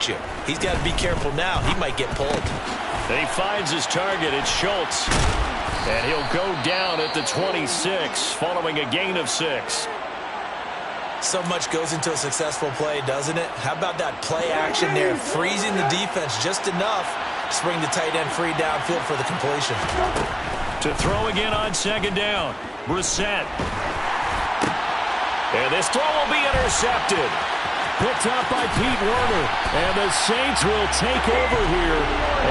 He's got to be careful now. He might get pulled. He finds his target. It's Schultz. And he'll go down at the 26 following a gain of 6. So much goes into a successful play, doesn't it? How about that play action there, freezing the defense just enough to bring the tight end free downfield for the completion. To throw again on second down, Brissett. And this throw will be intercepted. Picked up by Pete Werner. And the Saints will take over here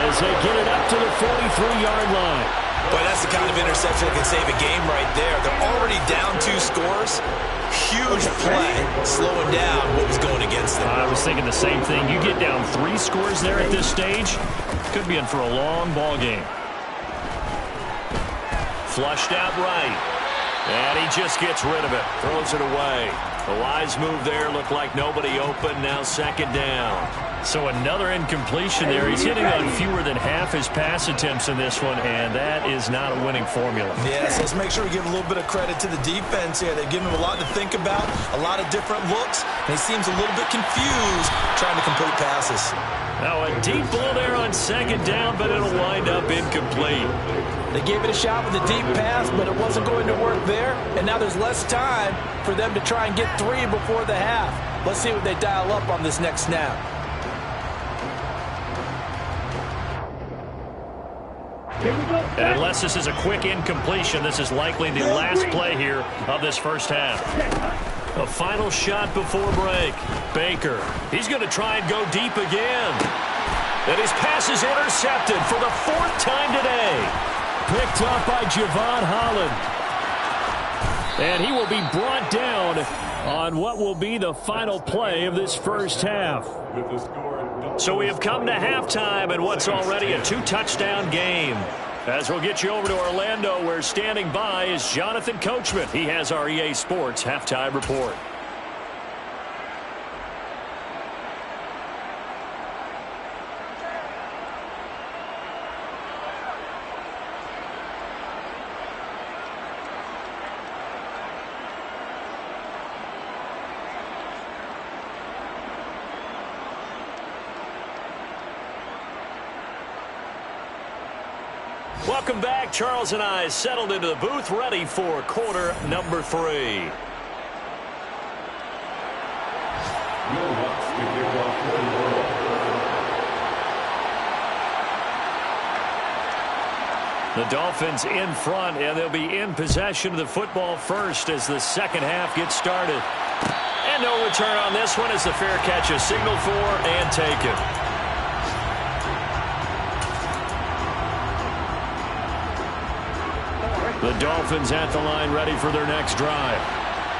as they get it up to the 43-yard line. Boy, that's the kind of interception that can save a game right there. They're already down 2 scores. Huge play, slowing down what was going against them. I was thinking the same thing. You get down 3 scores there at this stage, could be in for a long ball game. Flushed out right. And he just gets rid of it. Throws it away. The wise move there. Looked like nobody open. Now second down. So another incompletion there. He's hitting on fewer than half his pass attempts in this one, and that is not a winning formula. Yes, let's make sure we give a little bit of credit to the defense here. They've given him a lot to think about, a lot of different looks, and he seems a little bit confused trying to complete passes. Now a deep ball there on second down, but it'll wind up incomplete. They gave it a shot with a deep pass, but it wasn't going to work there, and now there's less time for them to try and get 3 before the half. Let's see what they dial up on this next snap. And unless this is a quick incompletion, this is likely the last play here of this first half. A final shot before break. Baker, he's going to try and go deep again. And his pass is intercepted for the 4th time today. Picked up by Javon Holland. And he will be brought down on what will be the final play of this first half. So we have come to halftime in what's already a 2-touchdown game. As we'll get you over to Orlando, where standing by is Jonathan Coachman. He has our EA Sports halftime report. Welcome back. Charles and I settled into the booth, ready for quarter number 3. The Dolphins in front, and they'll be in possession of the football first as the second half gets started. And no return on this one as the fair catch is signaled for and taken. The Dolphins at the line, ready for their next drive.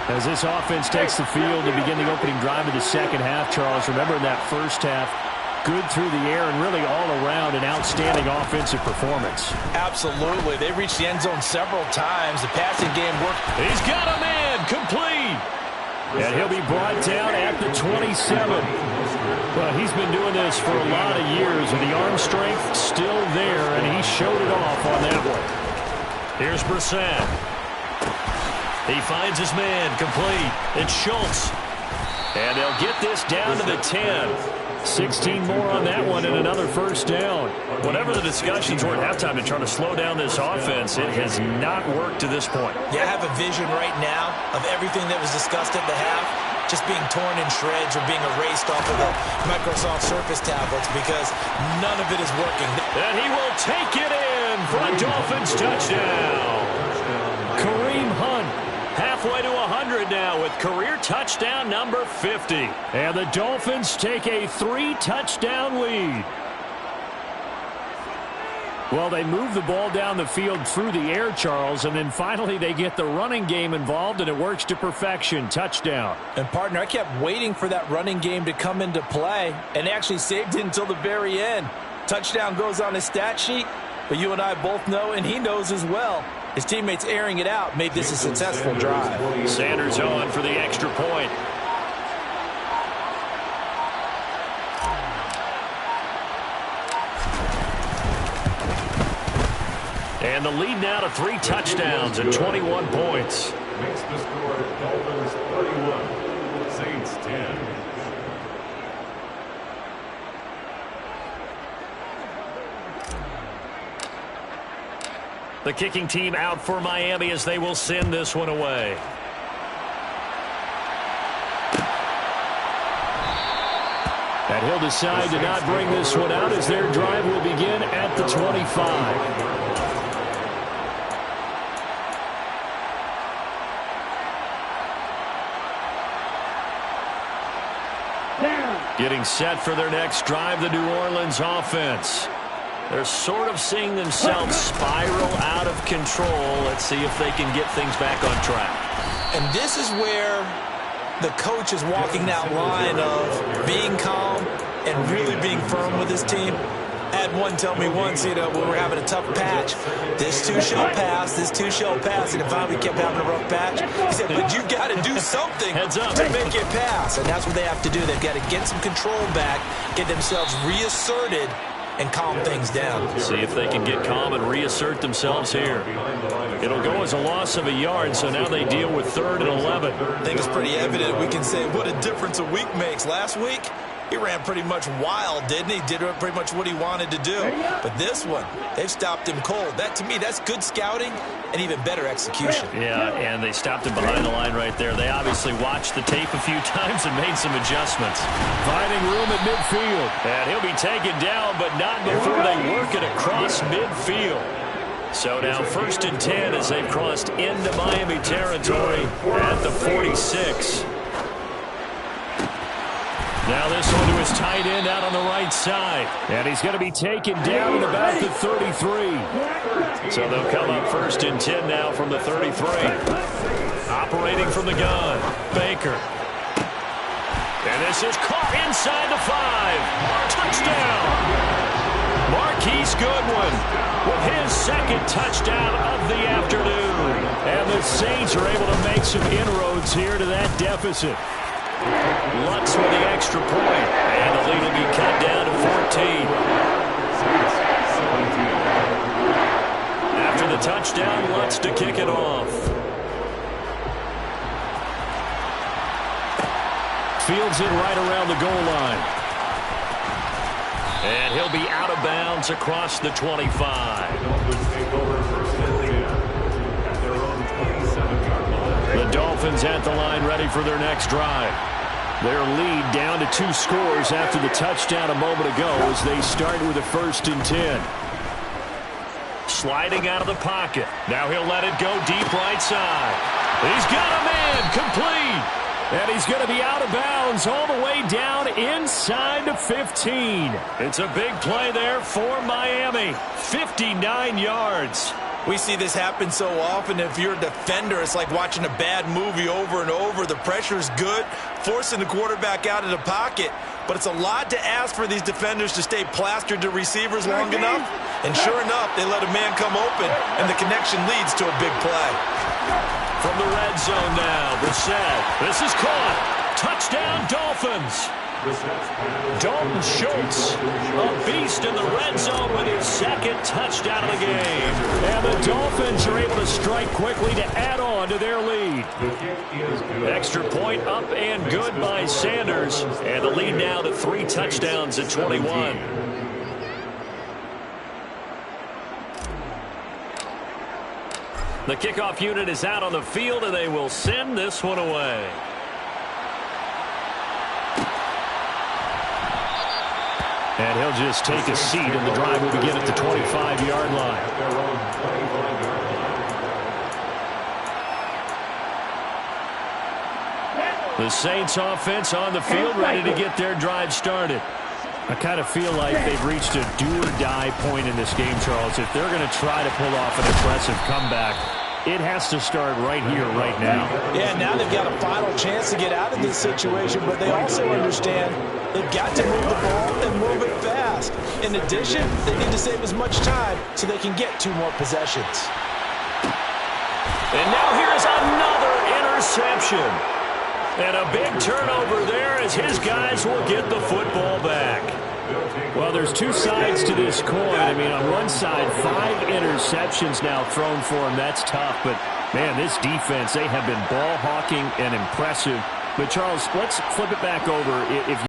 As this offense takes the field to begin the opening drive of the second half, Charles, remember in that first half, good through the air and really all around an outstanding offensive performance. Absolutely. They reached the end zone several times. The passing game worked. He's got a man, complete. And he'll be brought down at the 27. Well, he's been doing this for a lot of years, and the arm strength still there, and he showed it off on that one. Here's Brissett. He finds his man, complete. It's Schultz. And they'll get this down to the 10. 16 more on that one and another first down. Whatever the discussions were at halftime to try to slow down this offense, it has not worked to this point. Yeah, I have a vision right now of everything that was discussed at the half just being torn in shreds or being erased off of the Microsoft Surface tablets because none of it is working. And he will take it in for a Dolphins touchdown. Kareem Hunt halfway to 100 now with career touchdown number 50. And the Dolphins take a 3-touchdown lead. Well, they move the ball down the field through the air, Charles, and then finally they get the running game involved, and it works to perfection. Touchdown. And, partner, I kept waiting for that running game to come into play and actually saved it until the very end. Touchdown goes on his stat sheet, but you and I both know, and he knows as well, his teammates airing it out made this a successful drive. Sanders on for the extra point. And the lead now to 3 touchdowns and 21 points. Makes the score Dolphins 31, Saints 10. The kicking team out for Miami as they will send this one away. And he'll decide to not bring this one out as their drive will begin at the 25. Getting set for their next drive, the New Orleans offense. They're sort of seeing themselves spiral out of control. Let's see if they can get things back on track. And this is where the coach is walking that line of being calm and really being firm with his team. I had one tell me once, when we were having a tough patch, this too shall pass, this too shall pass, and finally we kept having a rough patch. He said, but you've got to do something to make it pass, and that's what they have to do. They've got to get some control back, get themselves reasserted, and calm things down. See if they can get calm and reassert themselves here. It'll go as a loss of a yard, so now they deal with 3rd and 11. I think it's pretty evident. We can say what a difference a week makes. Last week, he ran pretty much wild, didn't he? Did pretty much what he wanted to do. But this one, they've stopped him cold. That, to me, that's good scouting and even better execution. Yeah, and they stopped him behind the line right there. They obviously watched the tape a few times and made some adjustments. Finding room at midfield. And he'll be taken down, but not before they work it across midfield. So now 1st and 10 as they've crossed into Miami territory at the 46. Now this one to his tight end out on the right side. And he's going to be taken down at about the 33. So they'll come up 1st and 10 now from the 33. Operating from the gun, Baker. And this is caught inside the 5. Touchdown! Marquise Goodwin with his 2nd touchdown of the afternoon. And the Saints are able to make some inroads here to that deficit. Lutz with the extra point, and the lead will be cut down to 14. After the touchdown, Lutz to kick it off. Fields it right around the goal line. And he'll be out of bounds across the 25. The Dolphins at the line ready for their next drive. Their lead down to 2 scores after the touchdown a moment ago as they start with a 1st and 10. Sliding out of the pocket. Now he'll let it go deep right side. He's got a man complete. And he's going to be out of bounds all the way down inside the 15. It's a big play there for Miami. 59 yards. We see this happen so often. If you're a defender, it's like watching a bad movie over and over. The pressure is good, forcing the quarterback out of the pocket. But it's a lot to ask for these defenders to stay plastered to receivers long enough. And sure enough, they let a man come open, and the connection leads to a big play. From the red zone now, Brissett. This is caught. Touchdown, Dolphins. Dalton Schultz, a beast in the red zone with his 2nd touchdown of the game. And the Dolphins are able to strike quickly to add on to their lead. Extra point up and good by Sanders. And the lead now to 3 touchdowns at 21. The kickoff unit is out on the field, and they will send this one away. And he'll just take a seat, and the drive will begin at the 25-yard line. The Saints offense on the field ready to get their drive started. I kind of feel like they've reached a do-or-die point in this game, Charles. If they're going to try to pull off an impressive comeback, it has to start right here, right now. Yeah, now they've got a final chance to get out of this situation, but they also understand they've got to move the ball and move it fast. In addition, they need to save as much time so they can get 2 more possessions. And now here's another interception. And a big turnover there as his guys will get the football back. Well, there's 2 sides to this coin. I mean, on one side, 5 interceptions now thrown for him. That's tough. But, man, this defense, they have been ball hawking and impressive. But, Charles, let's flip it back over. If